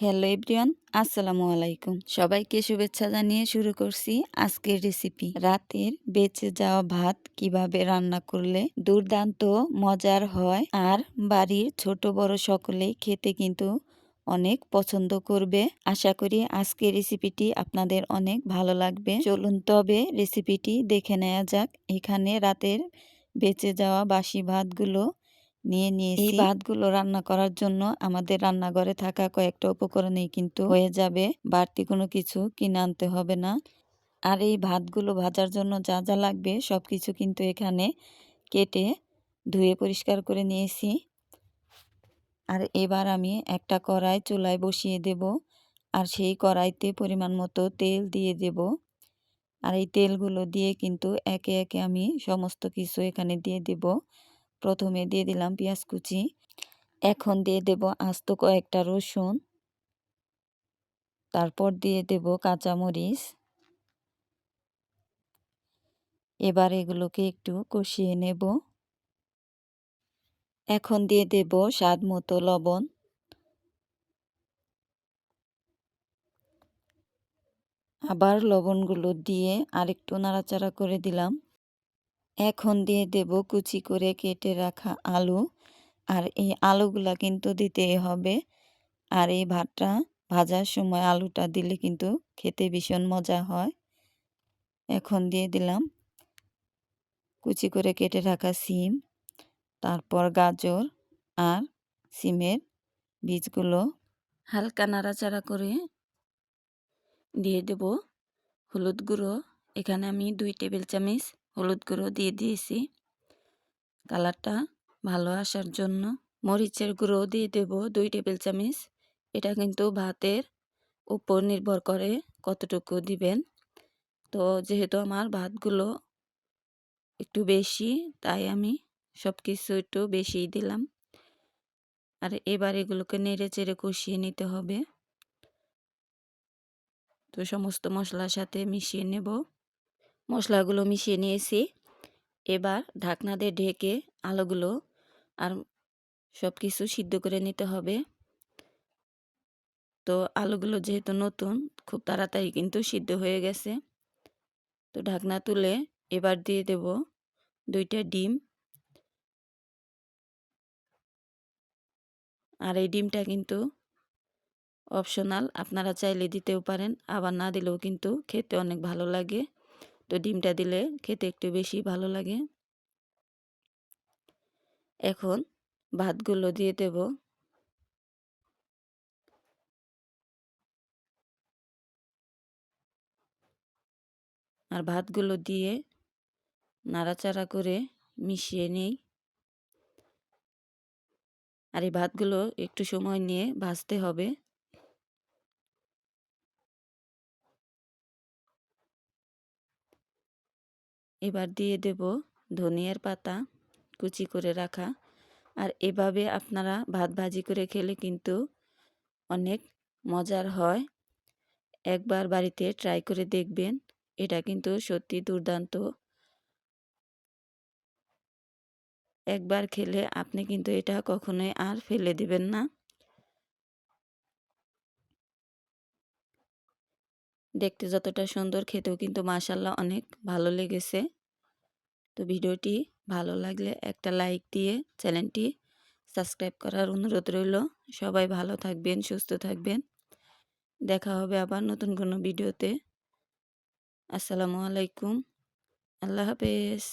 Hello everyone, আসসালামু আলাইকুম। সবাইকে শুভেচ্ছা জানিয়ে শুরু করছি আজকের রেসিপি। রাতের বেঁচে যাওয়া ভাত কিভাবে রান্না করলে দুর্দান্ত মজার হয় আর বাড়ির ছোট বড় সকলেই খেতে কিন্তু অনেক পছন্দ করবে। আশা করি আজকের রেসিপিটি আপনাদের অনেক ভালো লাগবে। চলুন তবে রেসিপিটি দেখে নেওয়া যাক। এখানে রাতের বেঁচে যাওয়া বাসি ভাতগুলো নিয়ে নিয়েছি। এই ভাতগুলো রান্না করার জন্য আমাদের রান্নাঘরে থাকা কয়েকটা উপকরণেই কিন্তু হয়ে যাবে। বাড়তি কোনো কিছু কিনে আনতে হবে না। আর এই ভাতগুলো ভাজার জন্য যা যা লাগবে সবকিছু কিন্তু এখানে কেটে ধুয়ে পরিষ্কার করে নিয়েছি। আর এবার আমি একটা কড়াই চুলায় বসিয়ে দেব। আর সেই কড়াইতে পরিমাণ মতো তেল দিয়ে দেব। আর এই তেলগুলো দিয়ে কিন্তু একে একে আমি সমস্ত কিছু এখানে দিয়ে দেব। প্রথমে দিয়ে দিলাম পেঁয়াজ কুচি, এখন দিয়ে দেব আস্ত কয়েকটা রসুন, তারপর দিয়ে দেব কাঁচামরিচ। এবার এগুলোকে একটু কষিয়ে নেব। এখন দিয়ে দেব স্বাদ মতো লবণ। আবার লবণগুলো দিয়ে আরেকটু নাড়াচাড়া করে দিলাম। এখন দিয়ে দেব কুচি করে কেটে রাখা আলু। আর এই আলুগুলা কিন্তু দিতেই হবে। আর এই ভাতটা ভাজার সময় আলুটা দিলে কিন্তু খেতে ভীষণ মজা হয়। এখন দিয়ে দিলাম কুচি করে কেটে রাখা সিম, তারপর গাজর আর সিমের বীজগুলো হালকা নাড়াচাড়া করে দিয়ে দেব হলুদ গুঁড়ো। এখানে আমি 2 টেবিল চামচ হলুদ গুঁড়ো দিয়ে দিয়েছি কালারটা ভালো আসার জন্য। মরিচের গুঁড়ো দিয়ে দেব 2 টেবিল চামচ। এটা কিন্তু ভাতের উপর নির্ভর করে কতটুকু দিবেন। তো যেহেতু আমার ভাতগুলো একটু বেশি, তাই আমি সব কিছু একটু বেশিই দিলাম। আর এবার এগুলোকে নেড়ে চেড়ে কষিয়ে নিতে হবে। তো সমস্ত মশলার সাথে মিশিয়ে নেব। মশলাগুলো মিশিয়ে নিয়েছি। এবার ঢাকনা দিয়ে ঢেকে আলুগুলো আর সব কিছু সিদ্ধ করে নিতে হবে। তো আলুগুলো যেহেতু নতুন, খুব তাড়াতাড়ি কিন্তু সিদ্ধ হয়ে গেছে। তো ঢাকনা তুলে এবার দিয়ে দেব 2টা ডিম। আর এই ডিমটা কিন্তু অপশনাল, আপনারা চাইলে দিতেও পারেন, আবার না দিলেও কিন্তু খেতে অনেক ভালো লাগে। তো ডিমটা দিলে খেতে একটু বেশি ভালো লাগে। এখন ভাতগুলো দিয়ে দেব। আর ভাতগুলো দিয়ে নাড়াচাড়া করে মিশিয়ে নেই। আর এই ভাতগুলো একটু সময় নিয়ে ভাজতে হবে। এবার দিয়ে দেব ধনিয়ার পাতা কুচি করে রাখা। আর এভাবে আপনারা ভাত ভাজি করে খেলে কিন্তু অনেক মজার হয়। একবার বাড়িতে ট্রাই করে দেখবেন, এটা কিন্তু সত্যি দুর্দান্ত। একবার খেলে আপনি কিন্তু এটা কখনোই আর ফেলে দিবেন না। দেখতে যতটা সুন্দর, খেতেও কিন্তু মাশাআল্লাহ অনেক ভালো লেগেছে। তো ভিডিওটি ভালো লাগলে একটা লাইক দিয়ে চ্যানেলটি সাবস্ক্রাইব করার অনুরোধ রইল। সবাই ভালো থাকবেন, সুস্থ থাকবেন। দেখা হবে আবার নতুন কোনো ভিডিওতে। আসসালামু আলাইকুম। আল্লাহ হাফেজ।